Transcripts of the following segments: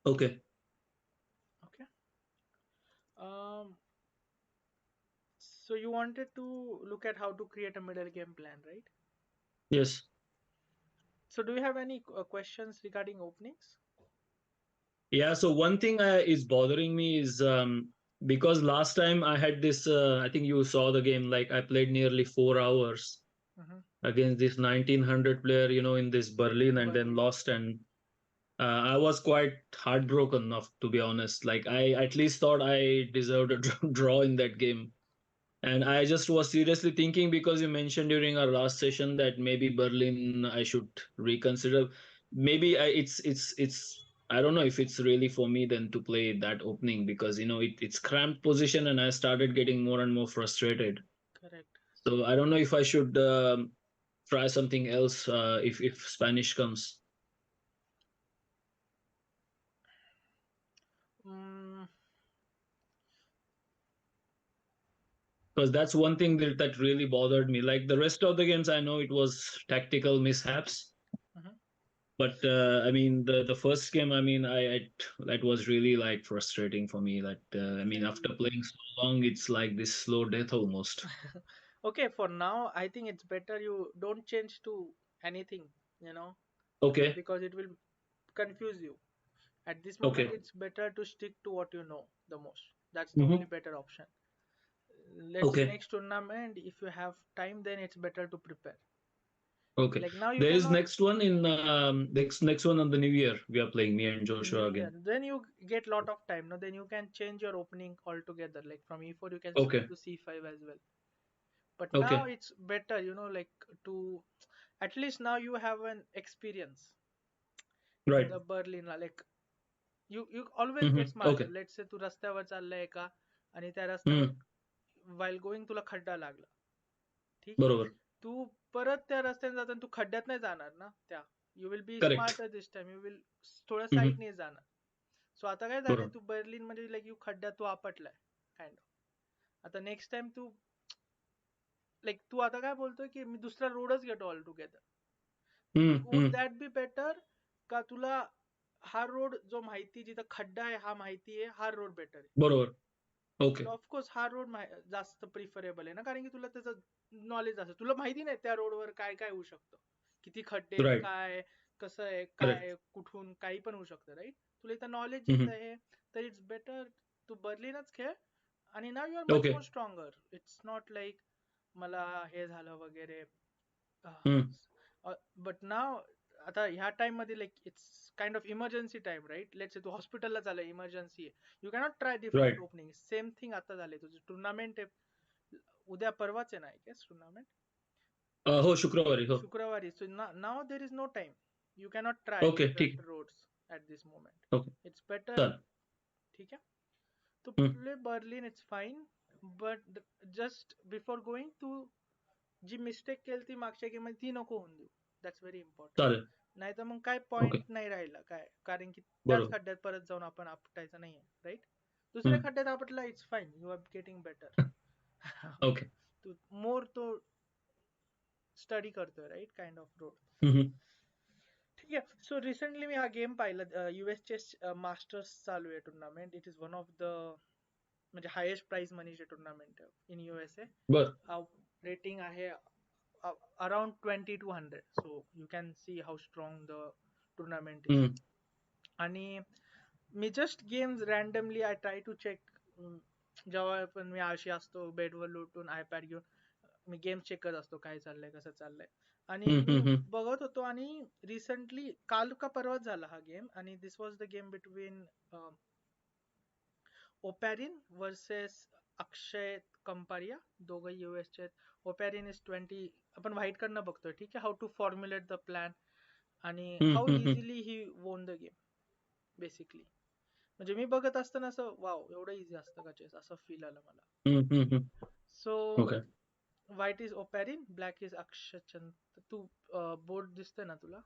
Okay. Okay. Um, so you wanted to look at how to create a middle game plan, right? Yes. So do you have any questions regarding openings? Yeah. So one thing is bothering me is because last time I had this. I think you saw the game. Like I played nearly 4 hours Mm-hmm. against this 1900 player, in this Berlin, and then Berlin. lost. And I was quite heartbroken, of to be honest. Like I at least thought I deserved a draw in that game. And I just was seriously thinking because you mentioned during our last session that maybe Berlin I should reconsider. Maybe it's I don't know if it's really for me then to play that opening because it's cramped position and I started getting more and more frustrated. Correct. So I don't know if I should try something else if Spanish comes. Mm, Because that's one thing that really bothered me. Like the rest of the games, I know it was tactical mishaps, mhm. but I mean the first game, I mean that was really like frustrating for me. That I mean after See, playing so long, it's like this slow death almost. okay, for now, I think it's better you don't change to anything, you know, Okay, because it will confuse you. At this moment, okay, it's better to stick to what you know the most. That's the only hmm, better option. Let's see okay, next tournament. If you have time, then it's better to prepare. okay. Like now, you There is cannot next one in next one on the New Year. We are playing me and Joshua New Year. again. Then you get lot of time. No, then you can change your opening altogether. Like from E4, you can switch Okay, to C5 as well. But now okay, it's better, like to at least now you have an experience in right. the Berlin. Like you always get smarter. Okay, Let's say तू रस्त्यावर चाललाय का आणि त्या रस्त्यावर hmm, while going तुला खड्डा लागला. ठीक आहे. बरोबर. तू परत त्या रस्त्याने जाताना तू खड्ड्यात नाही जाणार ना त्या. You will be Correct. Smarter this time. You will थोडं Hmm, साईडने जाणार. सो आता काय झालंय बरोबर. तू बर्लिन मध्ये लाईक यू खड्ड्यात तू आपटलाय काइंड ऑफ. आता नेक्स्ट टाइम तू लाईक तू आता काय बोलतोय की मी दुसरा रोडच घेतो all together. Hmm, would hmm. That be better का तुला हा रोड जो माहिती जिथं खड्डा आहे हा माहिती आहे हा रोड बेटर आहे. बरोबर. ओके. तुला ऑफकोर्स हा रोड जास्त प्रिफरेबल आहे ना कारण की तुला त्याचं नॉलेज असतं. तुला माहिती नाही त्या रोडवर काय काय होऊ शकतं. किती खड्डे आहेत, राइट. काय कसं आहे करेक्ट. काय कुठून काही पण होऊ शकतं राईट. तुला इथं नॉलेज हं, येत हं. आहे तर इट्स बेटर तू बर्लिनच खेळ. आणि नाव you are much okay. More stronger. It's not like मला हे झालं वगैरे. हं. बट नाव आता ह्या टाइम मध्ये like it's kind of emergency time right. Let's तू हॉस्पिटलला झालं इमर्जन्सी आहे. You cannot try different right. Opening. Same thing आता झाले तुझं टुर्नामेंट आहे उद्या परवाच आहे ना आय गेस टुर्नामेंट हो, शुक्रवारी. हो. शुक्रवारी. So now there is no time. You cannot try okay, ठीक डिफरंट आहे. Roads at this moment. Okay. It's better. चालेल. ठीक आहे. तो हं. Play Berlin it's fine. But just before going to जी मिस्टेक केली ती मागच्या गेम मध्ये ती नको होऊन देऊ. That's very important. चालेल. नाही तर मग काय ओके. पॉइंट नाही राहिला काय कारण की त्याच बरोबर. खड्ड्यात परत जाऊन आपण आपटायचं नाहीये राईट. दुसऱ्या हं. खड्ड्यात आपटला it's fine. You are getting better. Okay. तू मोर तो स्टडी करतोय राईट काइंड ऑफ रोड. हं, हं. ठीक आहे. सो रिसेंटली मी हा गेम पाहिला. युएस चेस मास्टर्स चालू आहे tournament. It is one of the म्हणजे हायेस्ट प्राइज मनीचे टुर्नामेंट इन युएसए. बरं. रेटिंग आहे around 20 to 100. So you can see how strong the tournament is. हं. आणि मी just games randomly I try to check. जेव्हा पण मी आळशी असतो बेडवर लोटून आयपॅड घेऊन मी गेम चेक करत असतो काय चाललंय कसं चाललंय. आणि हं, मी हं, हं. बघत होतो आणि रिसेंटली काल का परवाच झाला हा गेम. आणि this was the game between Oparin versus Akshay Kampariya. दोघं युएसचे आहेत. Oparin is 20. आपण व्हाईट कडनं बघतोय ठीक आहे how to formulate the plan आणि हं, हाऊ हं, हं. Easily he won the game basically. म्हणजे मी बघत असताना असं वाव एवढं इझी असतं का चेस असं फील आलं मला. हं, हं, हं. So okay. White is Oparin black is Akshay. तू बोर्ड दिसतंय ना तुला.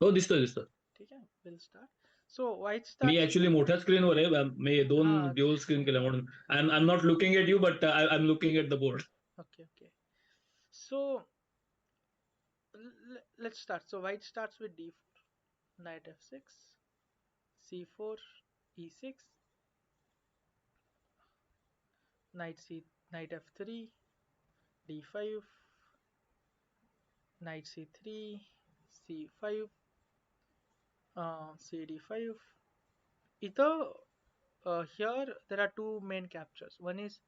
हो, दिसतोय, दिसतोय. ठीक आहे. Will start. So white me start. Actually मोठ्या स्क्रीनवर आहे. मी 2 हा. ड्युअल स्क्रीन केल्या म्हणून I am not looking at you, but I am looking at the board. Okay okay. So let's start. So white starts with d4, knight f6, c4, e6, knight f3, d5, knight c3, c5, cd5. Either here there are two main captures. One is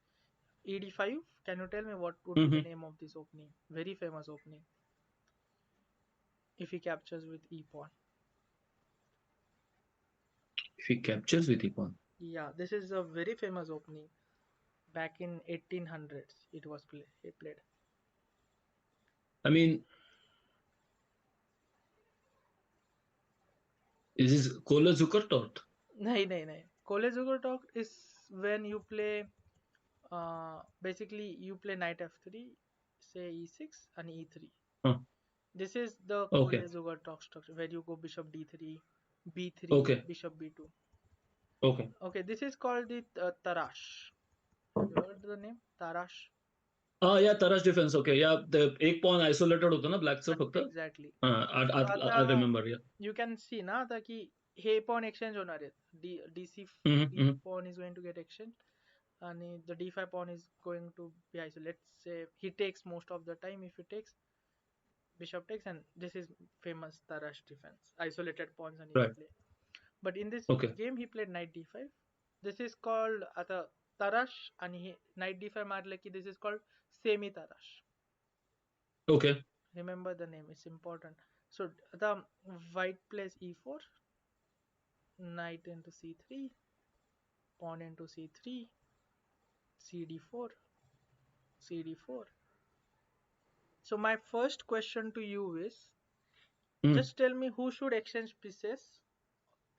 ed5. Can you tell me what would be the Mm-hmm. name of this opening? Very famous opening. If he captures with e pawn. If he captures with e pawn. Yeah, this is a very famous opening. Back in 1800s, it was played. I mean, is this Kola Zukertort? नहीं नहीं नहीं. College talk is when you play. Basically, you play knight f3, say e6 and e3. Huh. This is the Okay. college talk structure where you go bishop d3, b3, Okay. bishop b2. Okay. Okay, this is called the Tarash. Have you heard the name? Tarash? Yeah, Tarash defense. Okay. Yeah, the एक pawn isolated होतं ना blackचं फक्त. Exactly. I, So I, I आता remember. Yeah. you can see ना आता की हे pawn exchange होणार आहेत. DC Mm-hmm. Mm-hmm. pawn is going to get exchanged and the d5 pawn is going to be isolated. Let's say he takes most of the time. If he takes, bishop takes, and this is famous Tarash defense. Isolated pawns and you Right. play. But in this Okay. game he played knight d5. This is called आता Tarash and he knight d5 मारले की this is called semi Tarash. Okay. Remember the name, it's important. So the white plays e4, knight into c3, pawn into c3, cd4, cd4. So my first question to you is, Mm. just tell me who should exchange pieces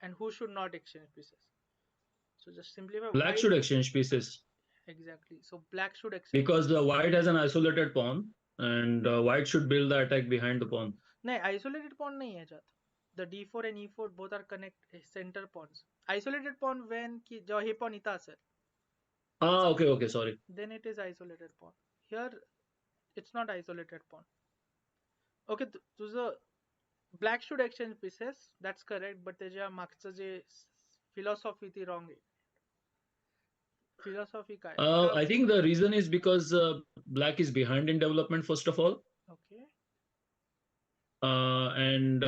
and who should not exchange pieces. So just simplify. Black White, should exchange pieces exactly. So black should exchange because the pieces. white has an isolated pawn, and white should build the attack behind the pawn. नहीं, isolated pawn नहीं है याच्यात. The d4 and e4 both are connect center pawns. Isolated pawn when की जेव्हा हे pawn इथं असेल, Okay. Okay. Sorry. then it is isolated pawn. Here it's not isolated pawn. Okay, तुझं black should exchange pieces, that's correct, but त्याच्या मागचं जे philosophy ती wrong आहे. Philosophy काय का? I think the reason is because black is behind in development, first of all. Okay. And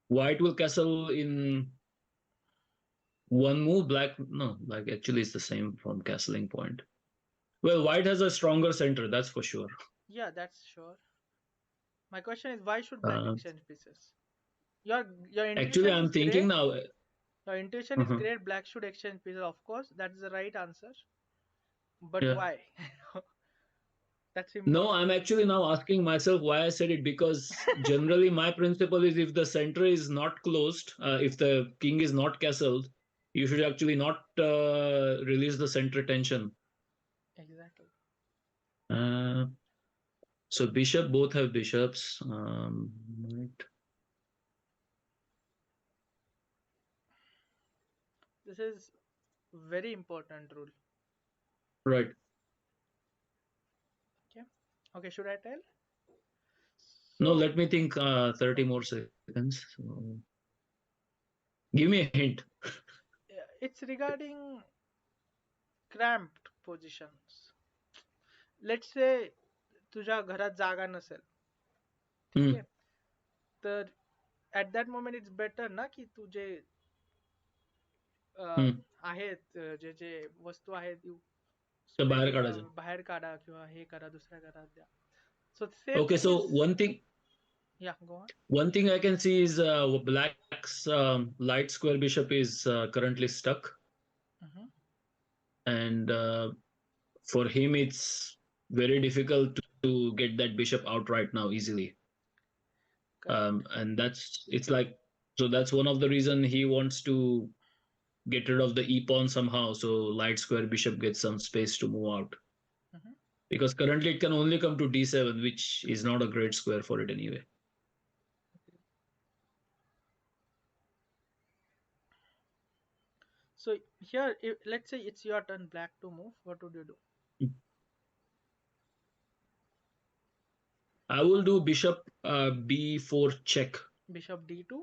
white will castle in one move. Black actually is the same from castling point. Well, white has a stronger center, that's for sure. Yeah, that's sure. My question is, why should black Uh, exchange pieces? Your Actually, intuition I'm is thinking great. now. Your intuition is Uh-huh. great. Black should exchange pieces, of course. That's the right answer. But Yeah. why? That's No, important. I'm actually now asking myself why I said it, because generally my principle is if the center is not closed, if the king is not castled, you should actually not release the center tension. Exactly. Uh, so bishop, both have bishops. Right. This is very important rule. Right. Okay. Okay. Should I tell? No, So let me think 30 more seconds. So, give me a hint. it's regarding cramped positions. Let's say तुझ्या घरात जागा नसेल, ठीक आहे, Hmm. तर at that moment it's better ना की तुझे Hmm. आहेत जे जे वस्तू आहेत तर बाहेर स्पेस काढायचं. बाहेर काढा किंवा हे करा, दुसऱ्या घरात द्या. So same Okay, thing so is, yeah, go on. one thing I can see is black's light square bishop is currently stuck, Mhm. and for him it's very difficult to get that bishop out right now easily. Correct. And it's like, so that's one of the reason he wants to get rid of the e pawn somehow, so light square bishop gets some space to move out, Mhm. because currently it can only come to d7, which is not a great square for it anyway. So here, let's say it's your turn, black to move. What would you do? I will do bishop b4 check. Bishop d2.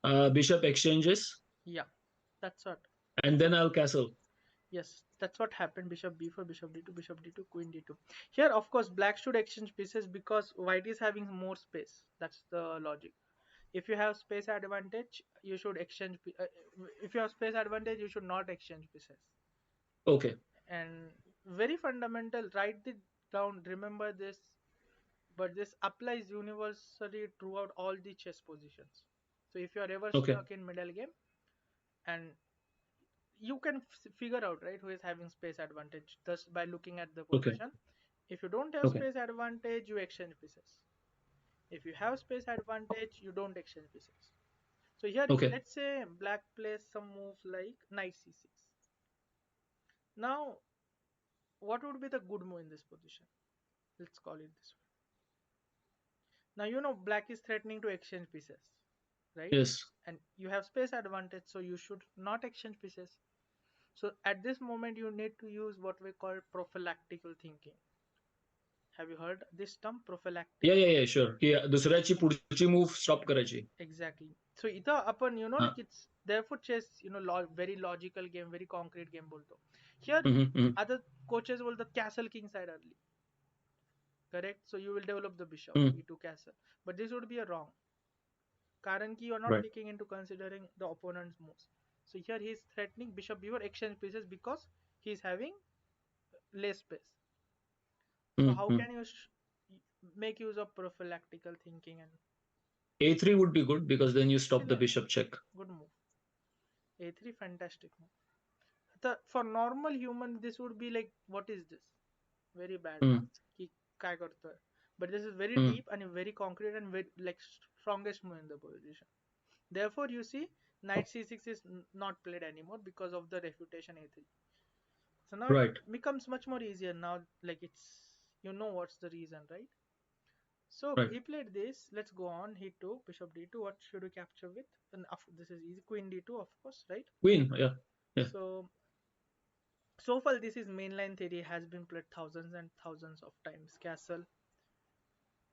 Bishop exchanges, Yeah, that's what. and then I'll castle. Yes, that's what happened. Bishop b4, bishop d2, bishop d2, queen d2. Here, of course, black should exchange pieces because white is having more space. That's the logic. If you have space advantage, you should exchange. If you have space advantage, you should not exchange pieces. Okay, And very fundamental. Write it down. Remember this. But this applies universally throughout all the chess positions. So if you are ever okay, stuck in middle game, and you can figure out, right, who is having space advantage just by looking at the okay, position. If you don't have okay, space advantage, you exchange pieces. If you have space advantage, you don't exchange pieces. So here, okay. let's say black plays some moves like knight c6. Now, what would be the good move in this position? Let's call it this way. Now, black is threatening to exchange pieces, right? Yes. And you have space advantage, so you should not exchange pieces. So at this moment, you need to use what we call prophylactical thinking. Have you heard this term, Yeah, prophylactical? yeah, yeah, sure. की दुसऱ्याची पुढची move stop करायची. Exactly. So इथं आपण हां. like it's therefore chess very logical game, very concrete game बोलतो. Here hmm, hmm, other coaches बोलतात castle king side early. Correct? So you will develop the bishop hmm. e2 castle. But this would be a wrong. कारण की you are not Right. taking into considering the opponent's moves. So here he is threatening bishop b4 exchange pieces because he is having less space. So hmm, how hmm. can you make use of prophylactical thinking and A3 would be good because then you stop the excellent, bishop check. good move. A3 fantastic move. For normal human this would be like what is this? Very bad na? हम्म, कि काय करतोय? But this is very hmm. deep and very concrete and very like strongest move in the position. Therefore you see knight c6 is not played anymore because of the refutation a3. So now it Right, becomes much more easier now, like it's what's the reason, right? So right. he played this. Let's go on. He took bishop d2. What should we capture with? And this is easy. Queen d2, of course, right? Queen, yeah, yeah. So far this is mainline theory, has been played thousands and thousands of times. Castle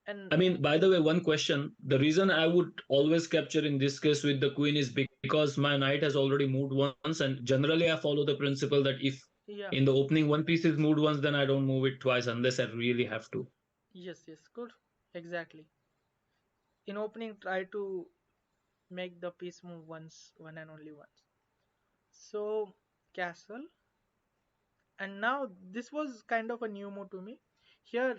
and I mean, by the way, one question. The reason I would always capture in this case with the queen is because my knight has already moved once, and generally I follow the principle that if yeah, in the opening one piece is moved once, then I don't move it twice unless I really have to. yes, yes, good, exactly. In opening, try to make the piece move once, one and only once. So castle, and now this was kind of a new move to me. Here,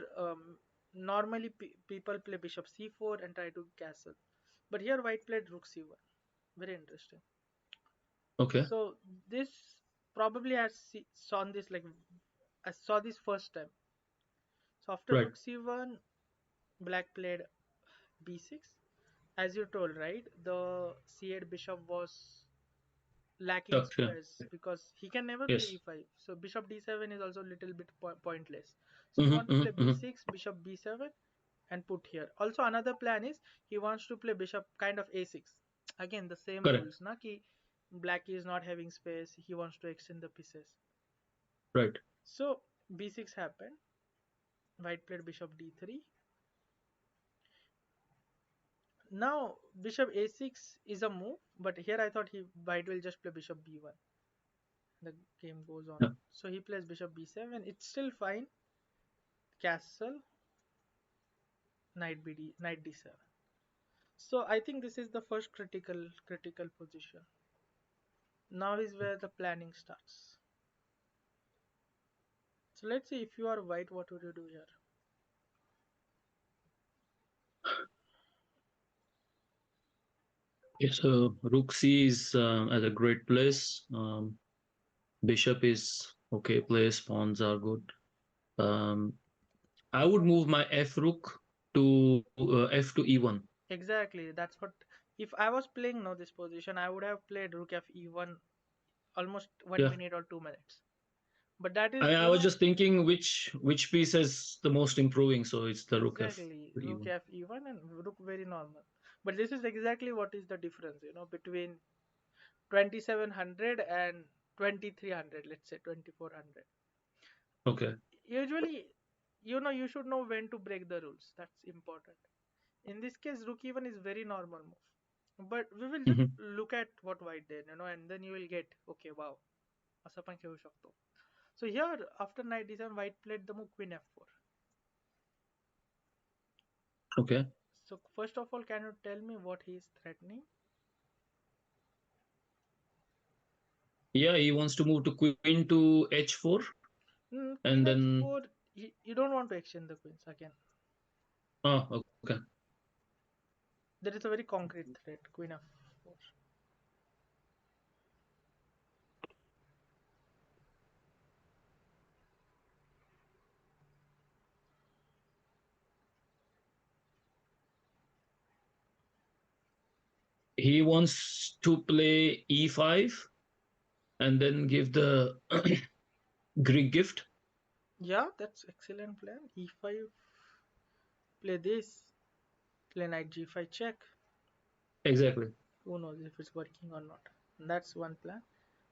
normally people play bishop c4 and try to castle, but here white played rook c1. Very interesting. Okay, So this probably saw this like I saw this first time. So after right. rook c1, black played b6. As you told, right? The c8 bishop was lacking Tucked, yeah. space because he can never play Yes. e5. So bishop d7 is also a little bit pointless. So he Mm-hmm, want to play mm-hmm, mm-hmm. b6, bishop b7, and put here. Also another plan is he wants to play bishop kind of a6. Again the same Correct. rules, na ki black is not having space. He wants to extend the pieces. Right. So b6 happened. White played bishop d3. Now bishop a6 is a move, but here I thought white will just play bishop b1. The game goes on. Yeah. So he plays bishop b7. It's still fine. Castle, knight d7. So I think this is the first critical position. Now is where the planning starts. So let's see, if you are white, what would you do here? Okay, so Rook C is at a great place. Bishop is okay place. Pawns are good. Um, I would move my F Rook to F to E1. Exactly. That's what. If I was playing now this position, I would have played rook f e1 almost one Yeah, minute or 2 minutes. But that is, I was just thinking which piece is the most improving. So it's the Rook F exactly to rook E1. f e1 and rook very normal. But this is exactly what is the difference, between 2700 and 2300, let's say 2400. Okay. Usually, you should know when to break the rules. That's important. In this case, rook e1 is very normal move. But we will just Mhm. look at what white did, and then you will get, okay, wow, असं पण खेळू शकतो. So here, after knight d7, white played the move queen f4. Okay. So first of all, can you tell me what he is threatening? Yeah, he wants to move to queen to h4, Queen and then h4, you don't want to exchange the queens again. okay. There is a very concrete threat, queen f4. He wants to play e5 and then give the Greek gift. Yeah, that's excellent plan. e5, play this, play knight g5 check. Exactly. Who knows if it's working or not. That's one plan.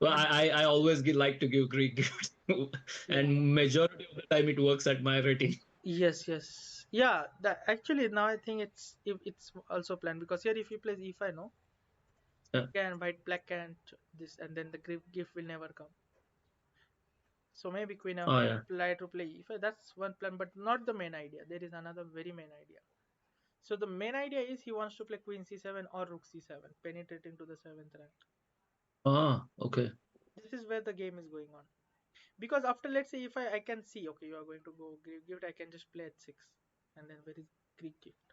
Well, But I always like to give Greek gifts, yeah, and majority of the time it works at my rating. yes, yes, yeah. That actually now I think it's also planned because here if he plays e5, no, Yeah. can white black can this and then the gift will never come. So maybe queen Oh f4 yeah. play to play e5. That's one plan, but not the main idea. There is another very main idea. So the main idea is he wants to play queen c7 or rook c7, penetrating to the seventh rank. Okay. This is where the game is going on. Because after let's say if I can see okay you are going to go Greek gift, I can just play at 6 and then where is Greek gift?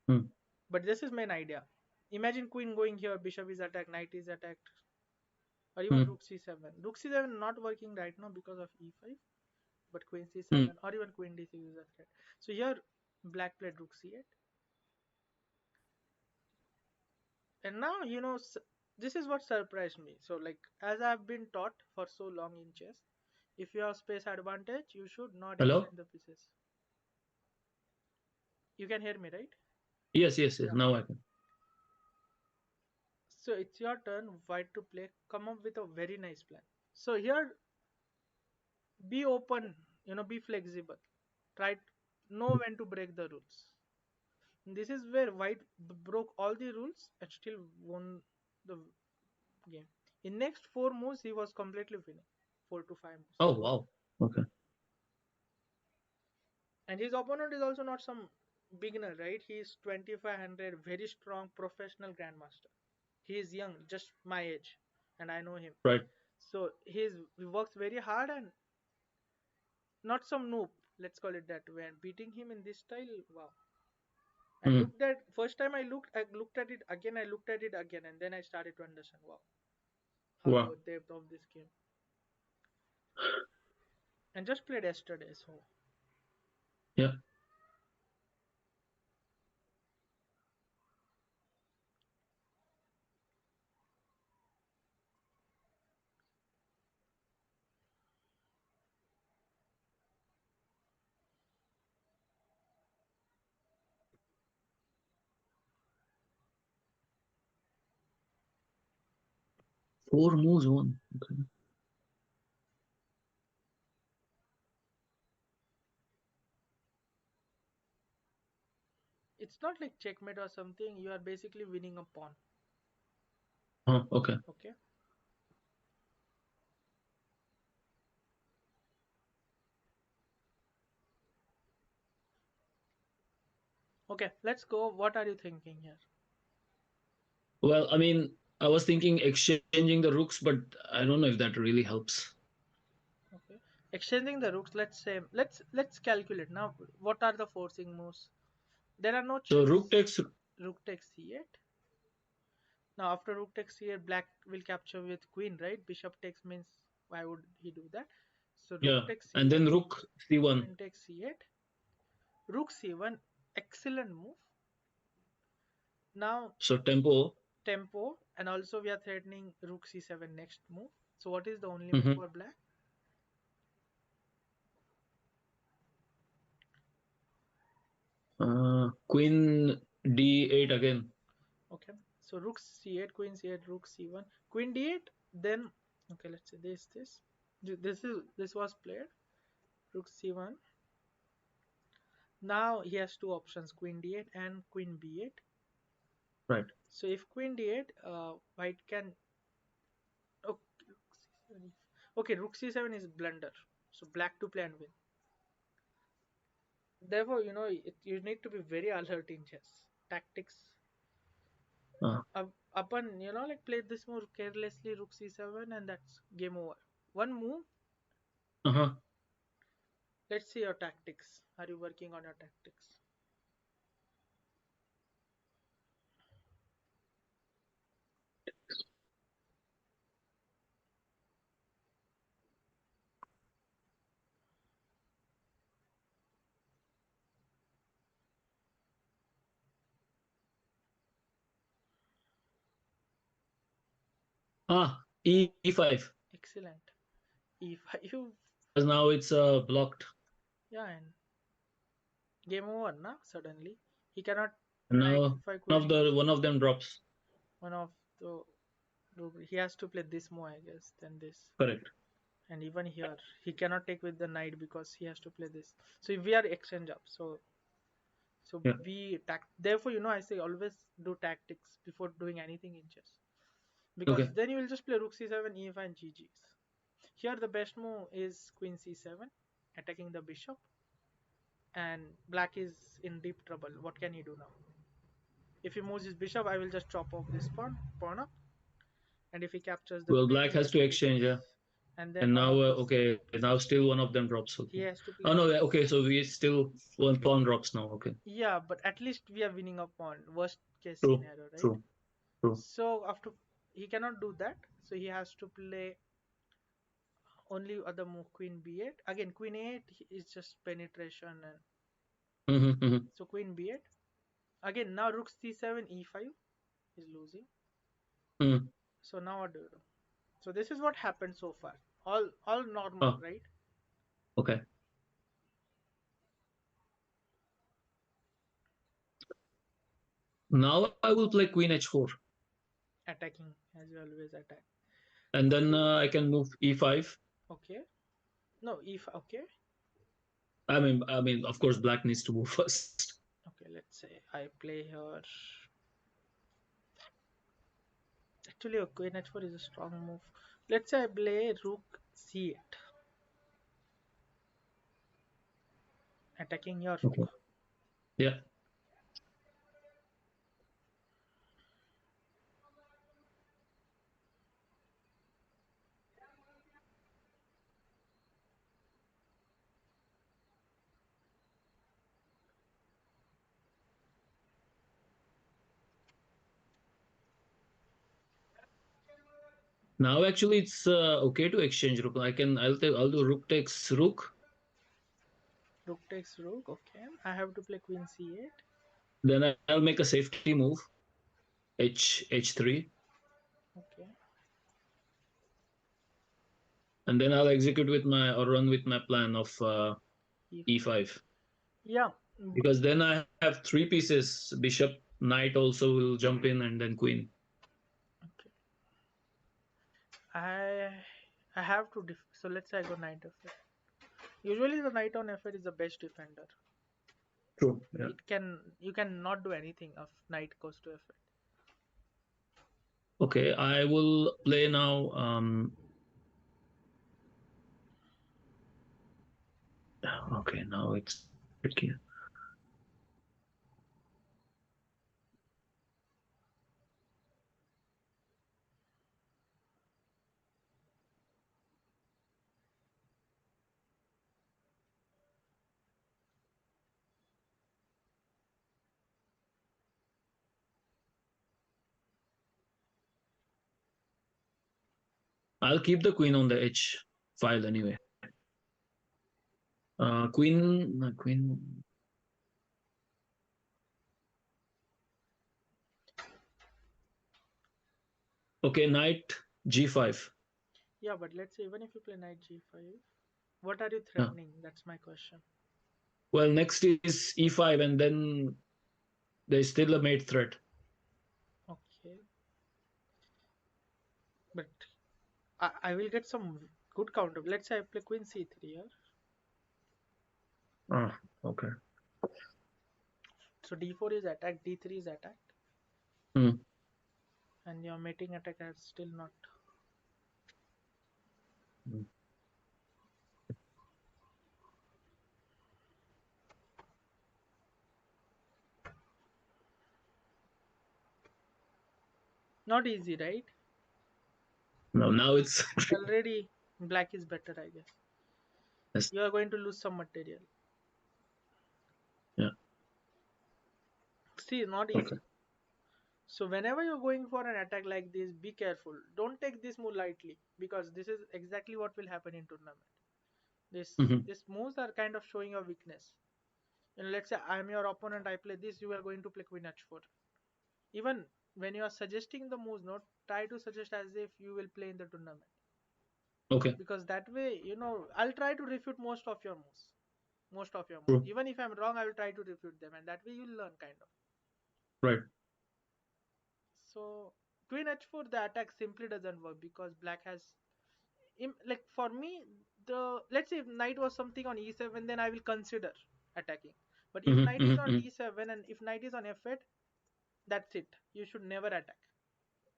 Hmm. But this is main idea. Imagine queen going here, bishop is attacked, knight is attacked, or even Hmm. rook c7. Rook c7 not working right now because of e5, but queen Hmm. c7 or even queen d6 is a threat. So here black played rook c8, and now this is what surprised me. So like as I've been taught for so long in chess, if you have space advantage, you should not Hello. exchange the pieces. You can hear me, right? Yes. Yes. Yes. Yeah. Now I can. So it's your turn, white to play. Come up with a very nice plan. So here, be open, be flexible. Try know when to break the rules. This is where white broke all the rules and still won the game. In next four moves, he was completely winning. 4 to 5 moves. Oh wow. Okay. And his opponent is also not some beginner, right? He is 2500, very strong professional grandmaster. He is young, just my age, and I know him. Right. So he works very hard and not some noob. Let's call it that way. And beating him in this style, wow! I Hmm. looked at first time I looked at it again. I looked at it again, and then I started to understand. Wow, how Wow. the depth of this game. And just played yesterday, so Yeah. Four moves. One. Okay. it's not like checkmate or something. You are basically winning a pawn. Okay. Okay. Okay. Let's go. What are you thinking here? Well, I mean, I was thinking exchanging the rooks, but I don't know if that really helps. Okay. Exchanging the rooks. Let's say let's calculate now. What are the forcing moves? There are no So rook checks. takes. Rook takes c8. Now after rook takes here, black will capture with queen, right? Bishop takes means why would he do that? So rook Yeah, takes and c1, then rook c1. queen takes c8, rook c1, excellent move. Now So tempo. tempo, and also we are threatening rook c7 next move. So what is the only move Hmm. for black? Queen d8 again. Okay, so rook c8, queen c8, rook c1, queen d8. Then okay, let's say this was played. Rook c1. Now he has two options, queen d8 and queen b8. Right. So if queen d8, white can. Okay, okay, rook c7 is blunder. So black to play and win. Therefore, you need to be very alert in chess. Tactics. Uh, Upon, like play this move carelessly, rook c7, and that's game over. One move. uh-huh. Let's see your tactics. Are you working on your tactics? E5. Excellent. E5. Because now it's blocked. Yeah, and game over, na? Suddenly. He cannot And knight now e5 queen one of them drops. one of the he has to play this move, I guess, then this. Correct. And even here, he cannot take with the knight because he has to play this. So if we are exchange up, so Yeah. we therefore, I say always do tactics before doing anything in chess. Because Okay. then you will just play rook c7, e5, and GG's. Here the best move is queen c7, attacking the bishop, and black is in deep trouble. What can he do now? If he moves his bishop, I will just chop off this pawn up, and if he captures the Well, queen, black he has has to to take exchange, yeah. this. And then And one now, of these okay, now still one of them drops. he Okay. has to Oh play no, yeah, this. okay, so we still one pawn drops now. Okay. Yeah, but at least we are winning a pawn. Worst case True. scenario, right? True. True. So after he cannot do that, so he has to play only other move queen b8. Again, queen a8 is just penetration, and Mm-hmm, mm-hmm. so queen b8. Again, now rook c7, e5 is losing. Mm. So now what do you do? So this is what happened so far. All normal, Oh, right? okay. Now I will play queen h4, Attacking as you always attack. and then Okay, I can move e5. okay. No, e5. Okay, Of course, black needs to move first. okay. Let's say I play here. Actually, a queen h4 is a strong move. Let's say I play rook c8, attacking your Okay. rook. Yeah. Now actually it's okay to exchange rook. I'll do rook takes rook. Rook takes rook. Okay, I have to play queen c8. Then I'll make a safety move. H3, Okay, and then I'll execute with my or run with my plan of e5. e5, Yeah. because then I have three pieces. Bishop, knight also will jump in, and then queen. Okay. I I have to so let's say I go knight f8. Usually the knight on f8 is the best defender. True. Yeah. You can not do anything if knight goes to f8. Okay, I will play now. Okay, now it's tricky. I'll keep the queen on the H file anyway. Queen. Okay, knight G5. Yeah, but let's say even if you play knight g5, what are you Yeah. threatening? That's my question. Well, next is E5, and then there's still a mate threat. Okay, but I will get some good counter. Let's say I play queen c3 here. Ah, okay. So d4 is attacked, d3 is attacked. Hmm. and your mating attack has still Mm. not easy, right? No, now it's Already black is better, I guess. yes. You are going to lose some material. Yeah. See, not Okay. easy. So whenever you're going for an attack like this, be careful. Don't take this move lightly because this is exactly what will happen in tournament. Hmm. These moves are kind of showing your weakness. And let's say I'm your opponent, I play this, you are going to play Queen H4. Even when you are suggesting the moves, not try to suggest as if you will play in the tournament. Okay. Because that way, I'll try to refute most of your moves. Most of your moves. True. Even if I'm wrong, I will try to refute them, and that way you'll learn kind of. Right. So Queen H4, the attack simply doesn't work because black has like for me, the let's say if knight was something on e7, then I will consider attacking. But if Hmm. knight is Hmm. on Hmm. d7 and if knight is on f8, that's it. You should never attack.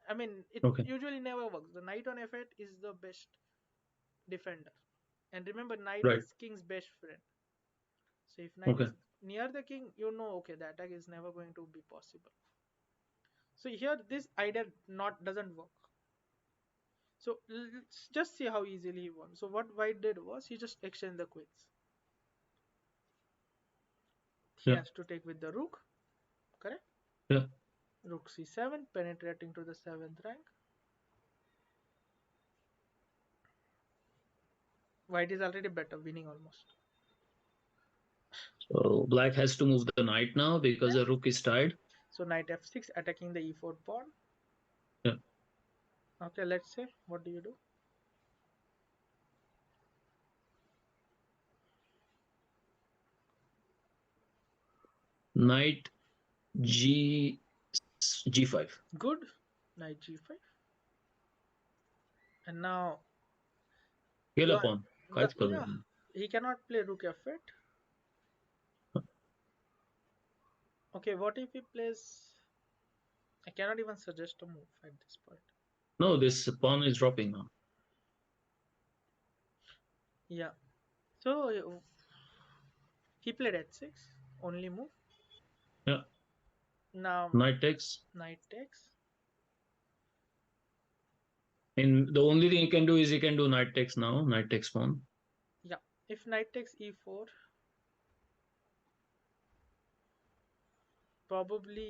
I mean, it Okay. usually never works. The knight on f8 is the best defender. And remember, knight Right. is king's best friend. So if knight Okay. is near the king, okay, the attack is never going to be possible. So here this idea not doesn't work. So let's just see how easily he won. So what white did was he just exchanged the queens. He Yeah. has to take with the rook, correct? Yeah. Rook c7, penetrating to the 7th rank. White is already better, winning almost. So black has to move the knight now because Yeah. the rook is tied. So knight f6, attacking the e4 pawn. Yeah. Okay, let's say, what do you do? Knight g g5. Good. Knight g5. And now खेला you are pawn. the काहीच करू yeah. शकत He cannot play rook f8. Okay, what if he plays? I cannot even suggest a move at this point. No, this pawn is dropping now. Yeah. So he played h6, only move. Yeah. Now Knight takes. knight takes. And the only thing you can do is you can do knight takes now. Knight takes pawn. Yeah. If knight takes e4, probably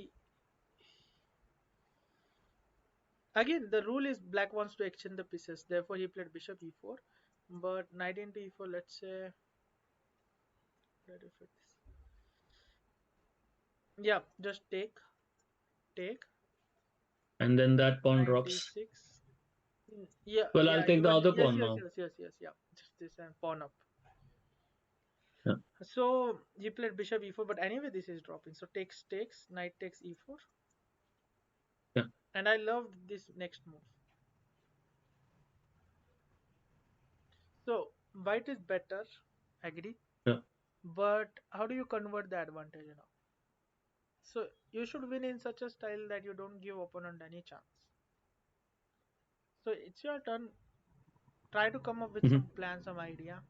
again the rule is black wants to exchange the pieces. Therefore he played bishop e4. But knight into e4, let's say let me fit this. Yeah, just take And then that pawn knight drops. d6. Yeah, Well, I'll yeah, take the even other yes, pawn yes, now. yes, yes, yes, yeah. Just this and pawn up. Yeah. So he played bishop e4, but anyway, this is dropping. So takes, knight takes e4, Yeah. and I loved this next move. So white is better, agree. Yeah. But how do you convert the advantage now? So you should win in such a style that you don't give opponent any chance. So it's your turn. Try to come up with Hmm. some plan, some idea.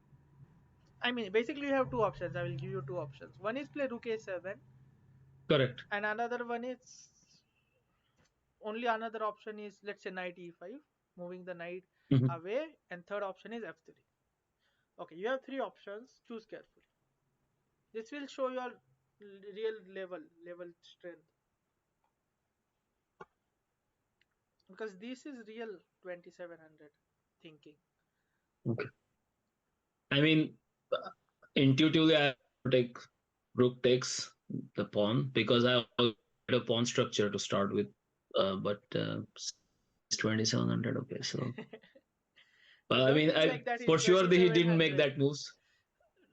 I mean, basically you have two options. I will give you two options. One is play rook a7, Correct. and another one is only another option is let's say knight e5, moving the knight Hmm. away, and third option is f3. Okay, you have three options. Choose carefully. This will show your real level strength because this is real 2700 thinking. Okay. I mean, intuitively, I take rook takes the pawn because I already had a pawn structure to start with. But it's 2700. Okay. So, No, I don't mean, think like that. He's for sure he didn't make 2700. that moves.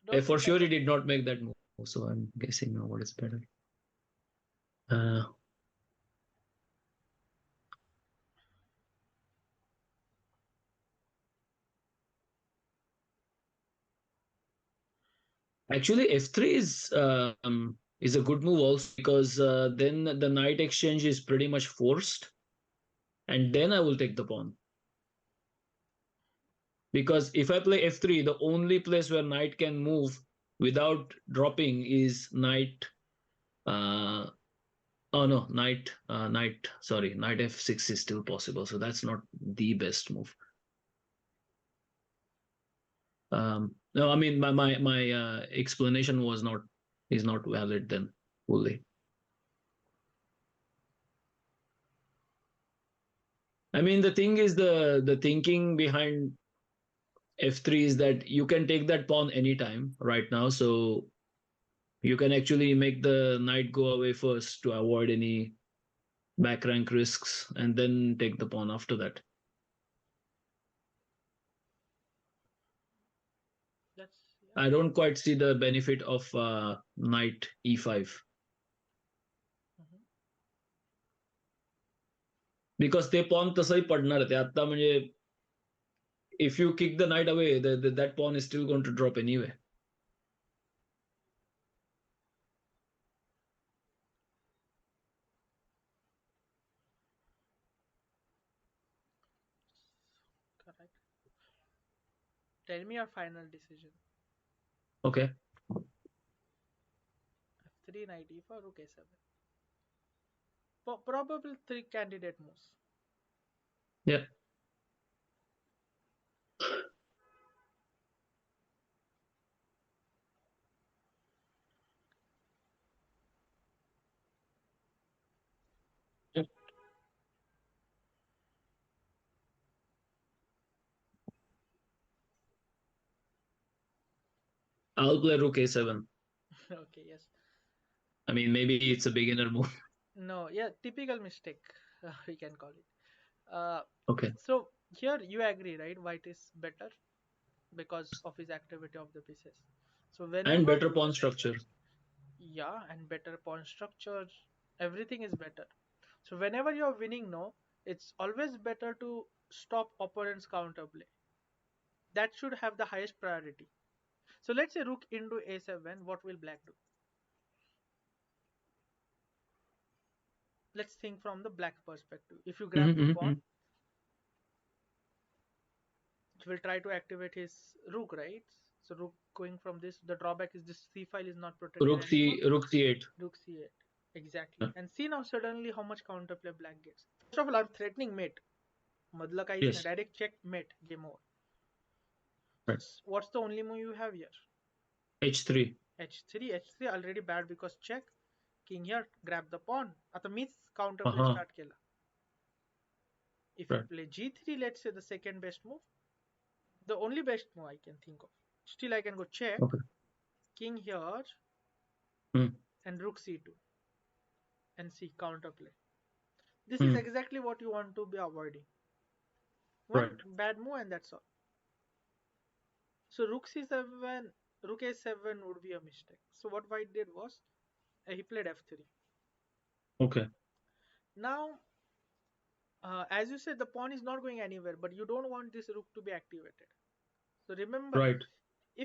Don't For think like sure he that. did not make that move. So I'm guessing now what is better. Uh, Actually, f3 is a good move also because then the knight exchange is pretty much forced. and then I will take the pawn. Because if I play f3, the only place where knight can move without dropping is knight. Oh no, knight f6 is still possible, so that's not the best move. No, I mean my explanation is not valid then fully. I mean, the thing is, the thinking behind f3 is that you can take that pawn anytime right now, so you can actually make the knight go away first to avoid any back rank risks, and then take the pawn after that. That's yeah. I don't quite see the benefit of knight e5, Mhm. because ते pawn तसंही पडणार ते आता म्हणजे if you kick the knight away, that pawn is still going to drop anyway. Correct. Tell me your final decision. Okay. F3, knight e4, rook a7. Probable three candidate moves. Yeah. I'll play rook a7. Okay, yes. I mean, maybe it's a beginner move. No, yeah, typical mistake, we can call it. Uh, Okay. so here you agree, right? White is better because of his activity of the pieces. So And whenever, better pawn structure. yeah, and better pawn structure, everything is better. So whenever you're winning, no, it's always better to stop opponent's counterplay. That should have the highest priority. So let's say rook into a7, what will black do? Let's think from the black perspective. If you grab the pawn, Mm-hmm. it will try to activate his rook, right? So rook going from this, the drawback is this c file is not protected anymore. Rook c8. Rook c8. Exactly. Yeah. And see now suddenly how much counterplay black gets. First of all, I'm threatening mate. मधलं काहीच नाही. Yes. Direct check mate. Game over. Right. What's the only move you have here? h3. h3. h3 already bad because check. King here. Grab the pawn. आता मीच counterplay Uh-huh. start केला. If you Right. play g3, let's say the second best move, the only best move I can think of. Still I can go check. Okay. King here. Mm. And rook c2 and see counterplay. This is Mm. exactly what you want to be avoiding. One Right. bad move and that's all. So rook c7, rook a7 would be a mistake. So what white did was he played f3. Okay. Now, as you said, the pawn is not going anywhere, but you don't want this rook to be activated. So remember, Right.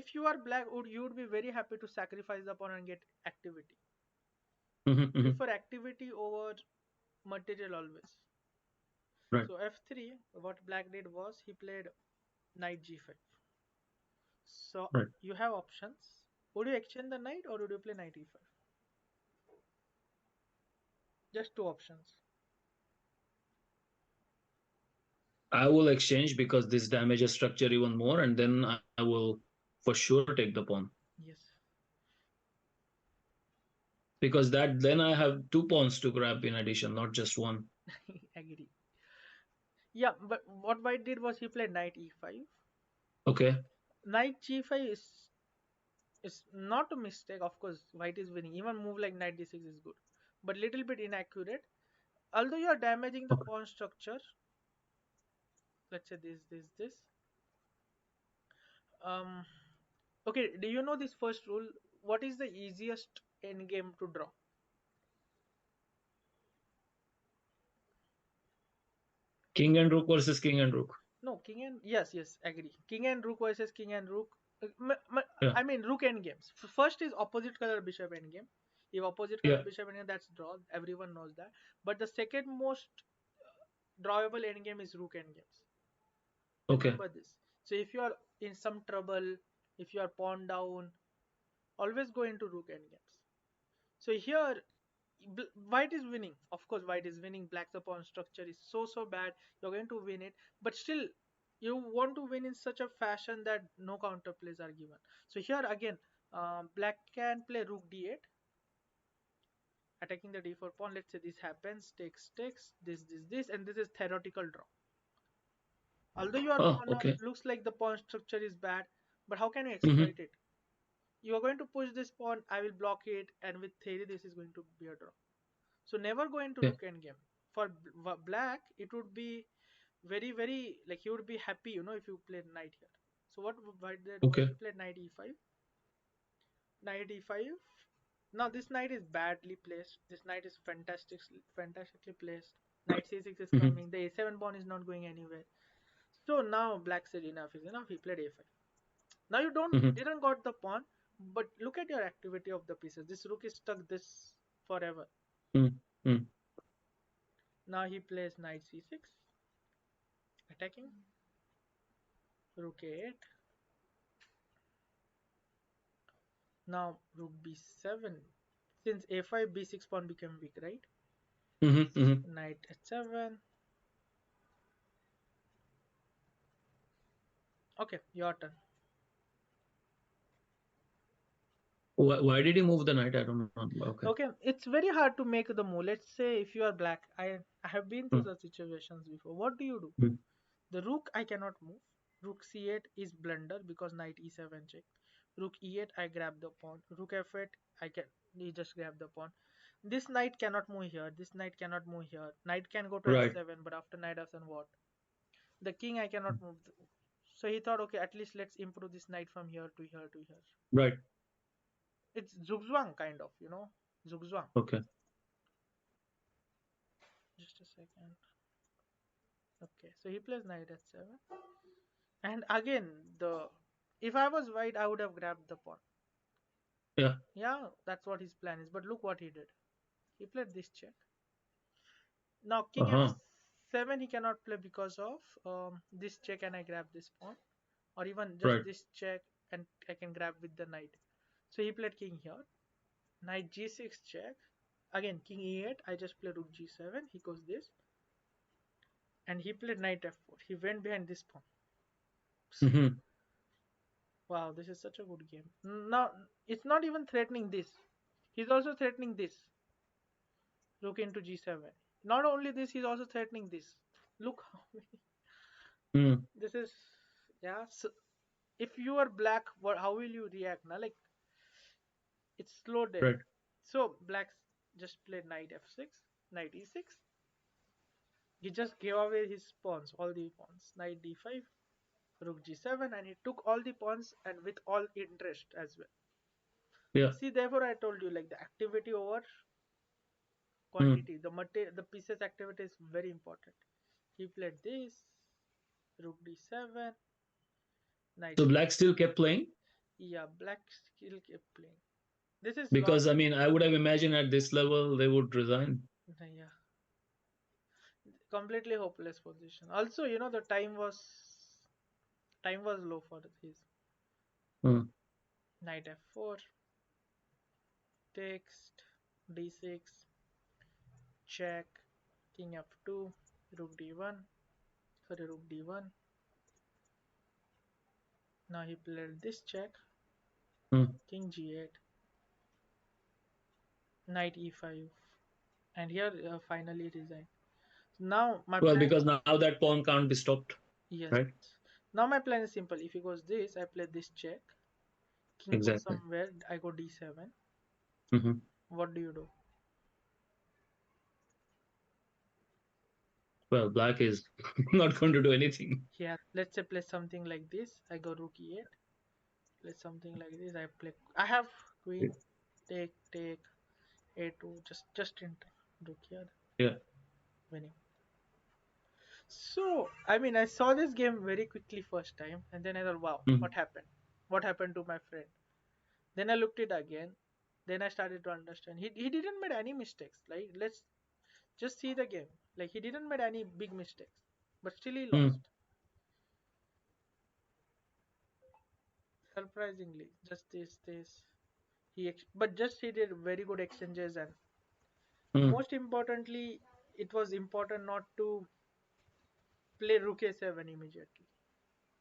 if you are black, you would be very happy to sacrifice the pawn and get activity. Mm-hmm. Prefer activity over material always. Right. So f3, what black did was he played knight g5. So Right. you have options. Would you exchange the knight or would you play knight e5? Just two options. I will exchange because this damages structure even more, and then I will for sure take the pawn. Yes. Because that then I have two pawns to grab in addition, not just one. Agree. Yeah, but what white did was he played knight e5. Okay. Knight g5 is not a mistake. Of course, white is winning. Even move like knight d6 is good, but little bit inaccurate. Although you are damaging the Okay. pawn structure, let's say this. Um. Okay. Do you know this first rule? What is the easiest endgame to draw? King and rook versus king and rook. No, king and yes, agree. King and rook versus king and rook. Yeah. I mean rook end games. First is opposite color bishop end game. If opposite color Yeah. bishop end game, that's draw. Everyone knows that. But the second most drawable endgame is rook endgames. Okay. Remember this. So if you are in some trouble, if you are pawn down, always go into rook endgames. So here, white is winning. Of course, white is winning. Black's pawn structure is so bad. You're going to win it, but still, you want to win in such a fashion that no counter plays are given. So here again, black can play rook d8, attacking the d4 pawn. Let's say this happens, takes, this, and this is theoretical draw. Although your Oh, pawn okay. looks like the pawn structure is bad, but how can you Mm-hmm. exploit it? You are going to push this pawn, I will block it, and with theory, this is going to be a draw. So never go into Okay. rook endgame. For black, it would be very like he would be happy, if you played knight here. So what white did was Okay. he played knight e5, knight e5. Now this knight is badly placed. This knight is fantastically placed. Knight c6 is Mm-hmm. coming. The a7 pawn is not going anywhere. So now black said enough is enough. He played a5. Now you don't Mm-hmm. didn't got the pawn, but look at your activity of the pieces. This rook is stuck this forever. Mm-hmm. Now he plays knight c6, attacking rook a8. Now rook b7. Since a5, b6 pawn became weak, right? Mm-hmm. Mm-hmm. Knight h7. Okay, your turn. Why did he move the knight? I don't know. Okay. Okay, it's very hard to make the move. Let's say if you are black, I have been through Mm-hmm. such situations before. What do? The rook I cannot move. Rook c8 is blunder because knight e7 check. Rook e8 I grab the pawn. Rook f8 I can you just grab the pawn. This knight cannot move here. This knight cannot move here. Knight can go to Right. f7, but after knight f7 what? The king I cannot move. So he thought, okay, at least let's improve this knight from here to here to here. Right. It's zugzwang kind of, zugzwang. Okay. Just a second. Okay, so he plays knight h7, and again the if I was white, I would have grabbed the pawn. Yeah. Yeah, that's what his plan is. But look what he did. He played this check. Now king Uh-huh. f7 he cannot play because of this check, and I grab this pawn, or even just Right. this check and I can grab with the knight. So he played king here. Knight g6 check. Again king e8. I just play rook g7. He goes this, and he played knight f4. He went behind this pawn. Mm-hmm. Wow, this is such a good game. Now it's not even threatening this. He's also threatening this. Rook into g7. Not only this, he's also threatening this. Look how many. Mm. This is, yeah. So if you are black, how will you react now? Like it's slow death. Right. So black just played knight f6, knight e6. He just gave away his pawns, all the pawns. Knight d5, rook g7, and he took all the pawns and with all interest as well. Yeah. See, therefore I told you like the activity over Mm. quantity. The pieces activity is very important. He played this, rook d7, knight So c. black still kept playing Yeah, black still kept playing. This is long. because I mean I would have imagined at this level they would resign. Yeah, completely hopeless position. Also, the time was low for his Mm. knight f4, text d6, check, king f2, rook d1. Sorry, rook d1. Now he played this check, Mm. king g8, knight e5, and here finally resigned. Now my Well, plan, because now that pawn can't be stopped, yes. right? Now my plan is simple. If he goes this, I play this check. King goes Exactly. somewhere. I go d7. Mm-hmm. What do you do? Well, black is not going to do anything. Yeah. Let's say play something like this. I go rook e8. Play something like this. I play. I have queen. Take a2. Just in time. Rook here. Yeah. Winning. So I mean, I saw this game very quickly first time, and then I thought, wow, Mm. what happened? What happened to my friend? Then I looked it again. Then I started to understand. He didn't make any mistakes. Like let's just see the game. Like he didn't make any big mistakes, but still he mm, lost. Surprisingly, just this. But just he did very good exchanges, and mm, most importantly, it was important not to play rook a7 immediately.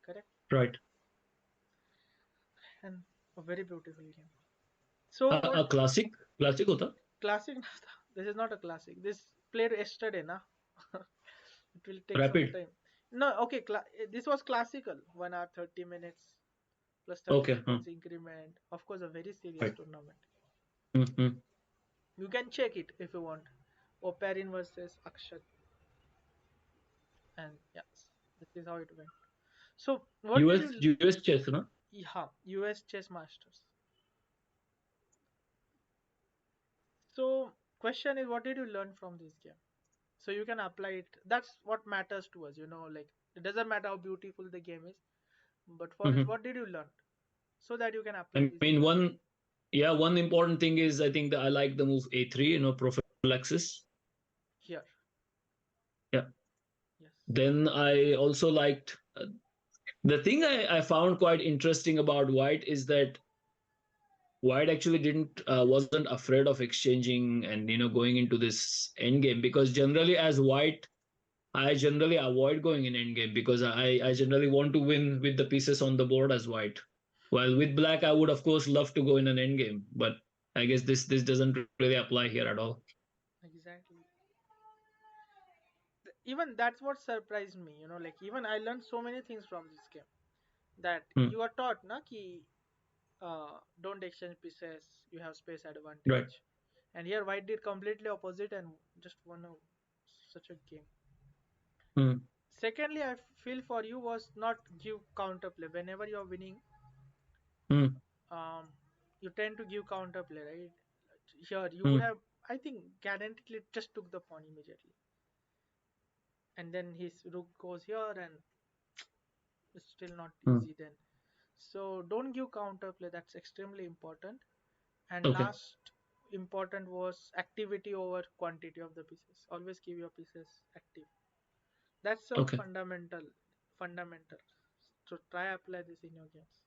Correct, right. and a very beautiful game. So what A classic होता. classic? This is not a classic. This played yesterday, na. It will take some Rapid. time. No, okay. This was classical. 1 hour 30 minutes plus 30 Okay. seconds increment. Of course, a very serious Right. tournament. Mm, mm. You can check it if you want. Oparin versus Akshat, and yes, this is how it went. So, what did you? US chess ना. Yeah, US Chess Masters. So, question is, what did you learn from this game? So you can apply it. That's what matters to us. Like it doesn't matter how beautiful the game is, but for us, Mhm. what did you learn so that you can apply I this in mean, your game one important thing is I think that I like the move A3, prophylaxis. here? Yeah. Yes. Then I also liked the thing I found quite interesting about White is that White actually didn't wasn't afraid of exchanging and going into this end game, because generally as White I generally avoid going in end game because I generally want to win with the pieces on the board as White. While with Black I would of course love to go in an end game, but I guess this doesn't really apply here at all. Exactly. Even that's what surprised me. Like even I learned so many things from this game that Hmm. you are taught, na, ki don't exchange pieces. You have space Right. advantage. And here White did completely opposite and just won such a game. Hmm. Secondly, I feel for you was not give counterplay. Whenever you're winning, Hmm. um, you tend to give counterplay, right? Here, you would Hmm. have, I think, guaranteedly just took the pawn immediately, and then his rook goes here, and it's still not Hmm. easy then. So don't give counterplay. That's extremely important. And Okay. last important was activity over quantity of the pieces. Always keep your pieces active. That's a Okay. fundamental. So try apply this in your games.